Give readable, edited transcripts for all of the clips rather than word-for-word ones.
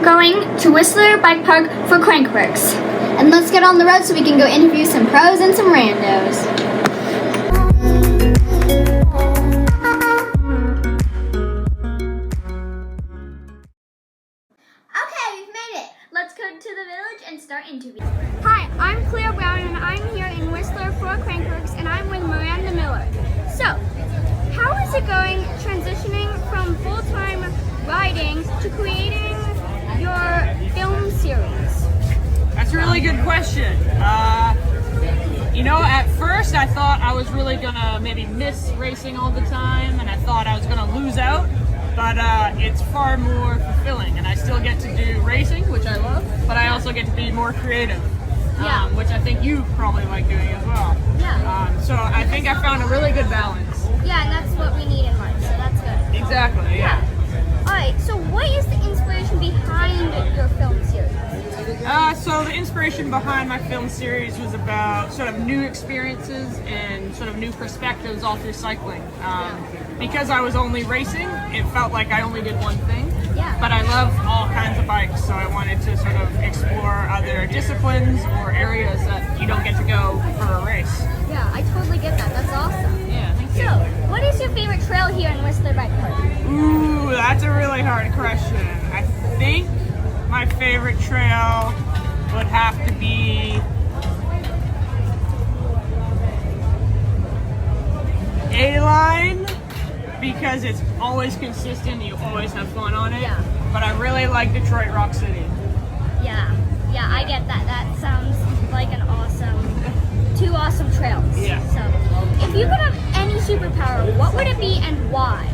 going to Whistler Bike Park for Crankworx. And let's get on the road so we can go interview some pros and some randos. Okay, we've made it. Let's go to the village and start interviewing. Hi, I'm Cleo and I'm here in Whistler for Crankworx, and I'm with Miranda Miller. So, how is it going transitioning from full-time riding to creating your film series? That's a really good question. At first I thought I was really gonna maybe miss racing all the time, and I thought I was gonna lose out, but it's far more fulfilling, and I still get to do racing, which I love, but I also get to be more creative, which I think you probably like doing as well. Yeah. So I think I found a really good balance. Yeah, and that's what we need in life, so that's good. Exactly, yeah. Alright, so what is the inspiration behind your film series? So the inspiration behind my film series was about sort of new experiences and sort of new perspectives all through cycling. Because I was only racing, it felt like I only did one thing. Yeah. But I love all kinds of bikes, so I wanted to sort of explore other disciplines or areas that you don't get to go for a race. Yeah, I totally get that. That's awesome. Yeah, thank you. So, what is your favorite trail here in Whistler Bike Park? Ooh, that's a really hard question. I think my favorite trail would have to be A-Line, because it's always consistent, you always have fun on it. Yeah. But I really like Detroit Rock City. Yeah, I get that. That sounds like two awesome trails. Yeah. So, if you could have any superpower, what would it be and why?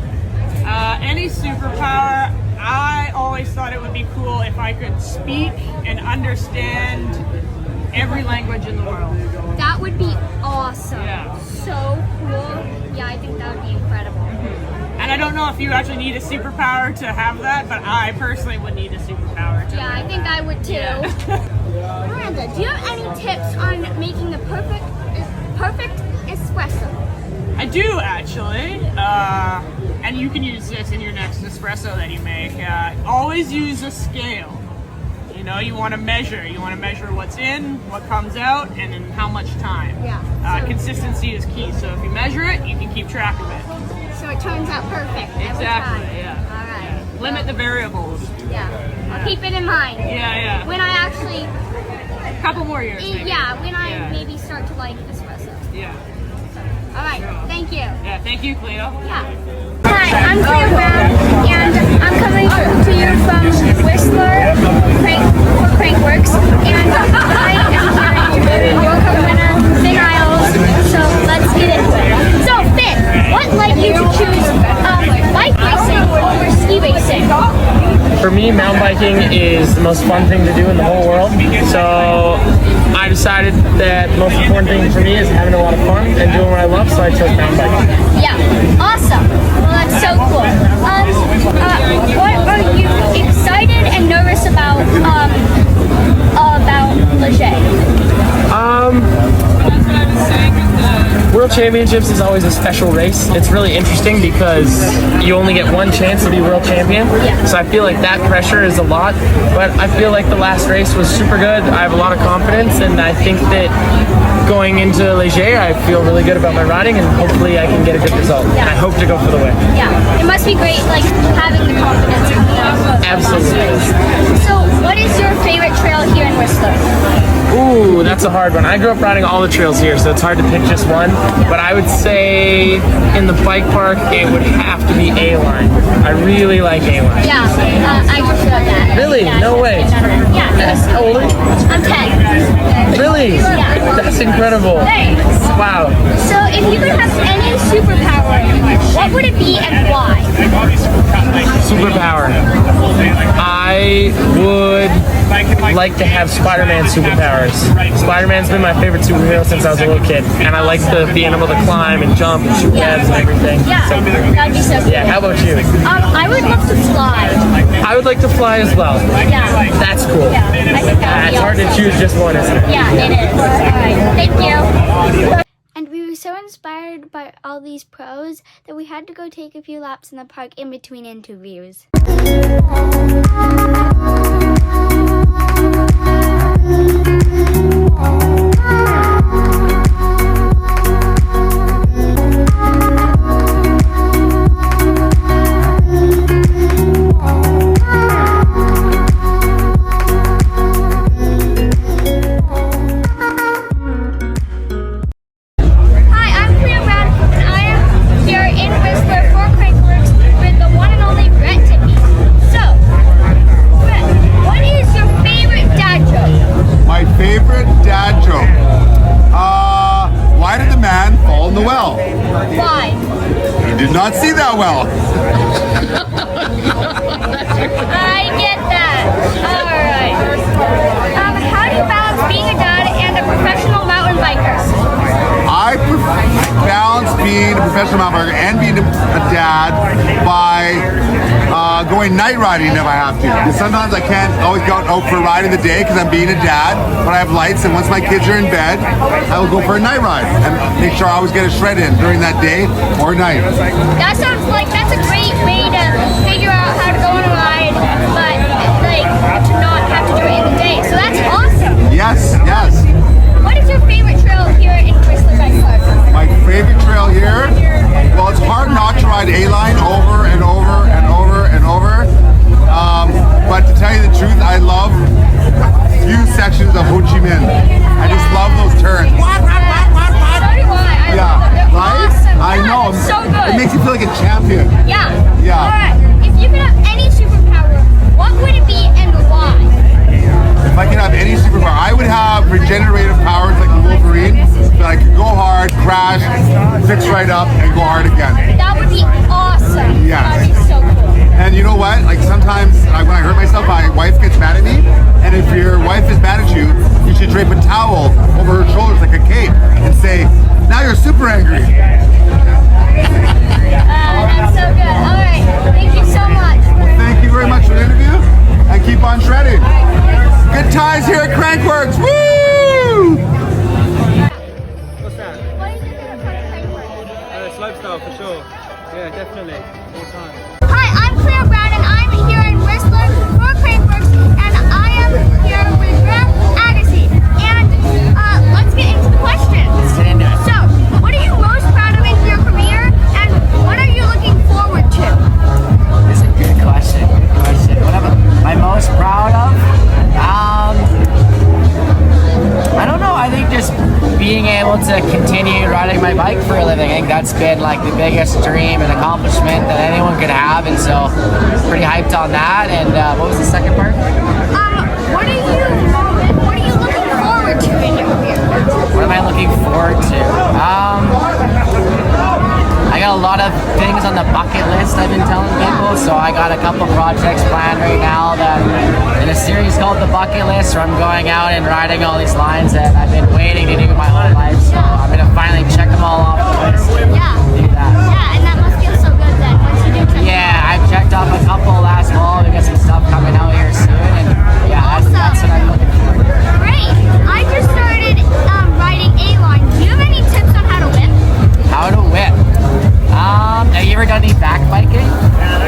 Any superpower, I always thought it would be cool if I could speak and understand every language in the world. That would be awesome. Yeah. So cool. Yeah, I think that would be incredible. And I don't know if you actually need a superpower to have that, but I personally would need a superpower to Yeah, I think I would too. Yeah. Miranda, do you have any tips on making the perfect espresso? I do, actually. And you can use this in your next espresso that you make. Always use a scale. You want to measure. You want to measure what's in, what comes out, and in how much time. Yeah. Consistency is key. So if you measure it, you can keep track of it. So it turns out perfect every Exactly, time. yeah. All right. Limit the variables. Yeah. I'll keep it in mind. Yeah. When I actually, A couple more years, maybe. when I maybe start to like espresso. Yeah. All right. Thank you. Yeah, thank you, Cleo. Yeah. Hi, I'm Cleo and I'm coming to you from Whistler for Crankworx, and I am here in World Cup winner Finn Iles. So let's get into it. So Finn, what led you to choose bike racing over ski racing? For me, mountain biking is the most fun thing to do in the whole world. So I decided that the most important thing for me is having a lot of fun and doing what I love, so I chose mountain biking. Yeah, awesome. Well, that's so cool. What are you excited and nervous about Leger? World Championships is always a special race. It's really interesting because you only get one chance to be world champion. Yeah. So I feel like that pressure is a lot, but I feel like the last race was super good. I have a lot of confidence, and I think that going into Leger, I feel really good about my riding, and hopefully I can get a good result. Yeah. And I hope to go for the win. Yeah, it must be great, like, having the confidence coming out of the Absolutely. race. So, what is your favorite trail here in Whistler? Ooh, that's a hard one. I grew up riding all the trails here, so it's hard to pick just one. But I would say in the bike park, it would have to be A-Line. I really like A-Line. Yeah, I just love that. Really? Yeah, No way. Yeah. How old are you? I'm 10. Really? Yeah. That's incredible. Thanks. Wow. So, if you could have any superpower, what would it be and why? Superpower. I would like to have Spider-Man superpowers. Spider-Man's been my favorite superhero since I was a little kid, and I like being able to climb and jump and shoot webs and everything. Yeah, So, that'd be so cool. yeah, how about you? I would love to fly. I would like to fly as well. Yeah. That's cool. Yeah, I think that would be It's hard to awesome. choose just one, isn't it? Yeah, it is. Alright, thank you. And we were so inspired by all these pros that we had to go take a few laps in the park in between interviews. I get that. All right. How do you balance being a dad and a professional mountain biker? I balance being a professional mountain biker and being a dad by going night riding if I have to. Because sometimes I can't always go out for a ride in the day because I'm being a dad, but I have lights, and once my kids are in bed, I will go for a night ride and make sure I always get a shred in during that day or night. That sounds like that's a great way to figure out how to go on a ride, but like to not have to do it in the day. So that's awesome. Yes, yes. What is your favorite trail here in Whistler Bike Park? My favorite trail here, well, it's hard not to ride A-line over and over and over and over. But to tell you the truth, I love a few sections of Ho Chi Minh. I just love those turns. So do I. Yeah, They're right? awesome. I Yeah, know. they're so good. It makes you feel like a champion. Yeah. Yeah. All right. If you could have any superpower, what would it be and why? If I could have any superpower, I would have regenerative powers like the Wolverine, that I could go hard, crash, fix right up, and go hard again. That would be awesome. Yeah. That would be so cool. And you know what? Like sometimes when I hurt myself, my wife gets mad at me. And if your wife is mad at you, you should drape a towel over her shoulders like a cape and say, "Now you're super angry." That's so good. All right. Thank you so much. Well, thank you very much for the interview, and keep on shredding. Good times here at Crankworx. Woo! What's that? What do you think of Crankworx? Slopestyle for sure. Yeah, definitely. All time. Hi, I'm Cleo and I'm here in Whistler for Crankworx, and I am here with Agassiz. And let's get into the questions. Let's get into it. So, what are you most proud of in your career, and what are you looking forward to? This is a good question. Good question. What am I most proud of? I don't know. I think just being able to continue riding my bike for a living. I think that's been like the biggest dream and accomplishment that anyone could have, and so pretty hyped on that. And what was the second part? What are you looking forward to in your career? What am I looking forward to? I got a lot of things on the bucket list I've been telling people, so I got a couple projects planned right now that in a series called The Bucket List, where I'm going out and riding all these lines that I've been waiting to do my whole life, so I'm gonna finally check them all off the list and Yeah. do that. Yeah, and that must feel so good then once you do check it Yeah, out. I've checked off a couple last fall. We got some stuff coming out here soon, and yeah, that's what I'm looking for. Great. I just started riding A-line. Do you have any tips on how to whip? How to whip. Have you ever done any back biking? I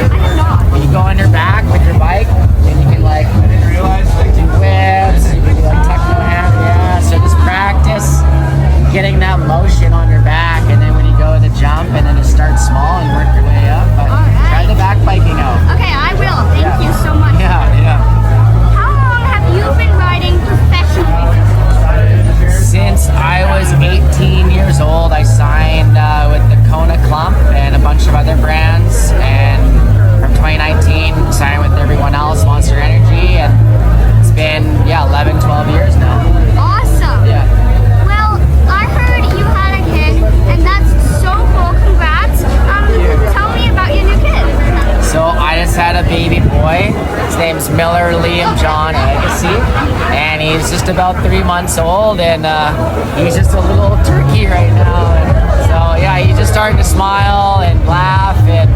have not. You go on your back with your bike, and you can like do whips, you can do like techno hand, yeah. So just practice getting that motion on your back, and then when you go to jump, and then just start small and work your way up. But try the back biking out. Okay, I will. Thank you so much. Yeah. How long have you been riding professionally? Since I was 18 years old, I signed with the Kona Clump and a bunch of other brands, and from 2019 signed with everyone else, Monster Energy, and it's been 11, 12 years now. Awesome. Yeah. Well, I heard you had a kid, and that's so cool. Congrats. Tell me about your new kid. So I just had a baby boy. His name's Miller Liam John Agassiz, and he's just about 3 months old, and he's just a little turkey right now. And so yeah, he's just starting to smile and laugh, and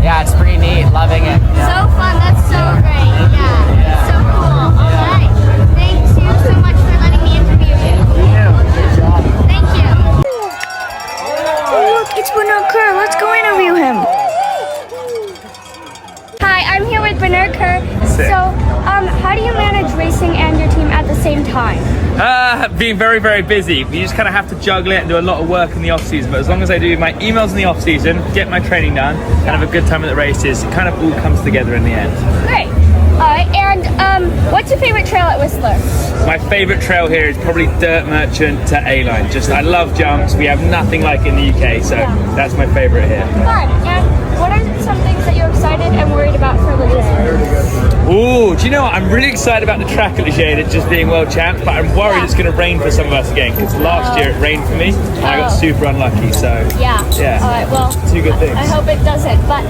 yeah, it's pretty neat. Loving it. Yeah. So fun. That's so great. Yeah. So cool. All right. Thank you so much for letting me interview you. Good job. Thank you. Look, it's Bernard Kerr. Let's go interview him. Hi, I'm here with Bernard Kerr. So, how do you manage racing and your team at the same time? Being very, very busy. You just kind of have to juggle it and do a lot of work in the off season. But as long as I do my emails in the off season, get my training done, and have a good time at the races, it kind of all comes together in the end. Great. And what's your favorite trail at Whistler? My favourite trail here is probably Dirt Merchant to A-Line. Just, I love jumps. We have nothing like in the UK, so that's my favourite here. Fun. And what are some things that you're excited and worried about for Leger? Ooh, do you know what? I'm really excited about the track at Leger just being world champ, but I'm worried it's going to rain for some of us again, because last year it rained for me and I got super unlucky, so Yeah. yeah. All right, well, two good things. I hope it doesn't. But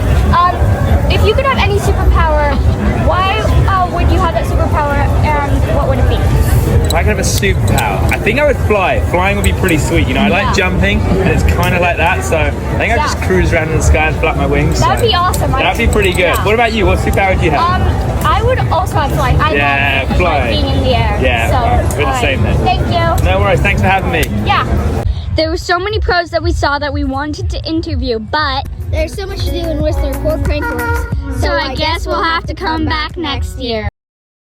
kind of a superpower, I think I would fly. Flying would be pretty sweet, you know. I like jumping, and it's kind of like that. So I think I'd just cruise around in the sky and flap my wings. That'd be awesome. That'd be pretty good. Yeah. What about you? What superpower do you have? I would also have flying. I love flying. being in the air. Yeah, so, we're the same then. Thank you. No worries. Thanks for having me. Yeah. There were so many pros that we saw that we wanted to interview, but There's so much to do in Whistler for Crankworx. so I guess we'll have to come back next year.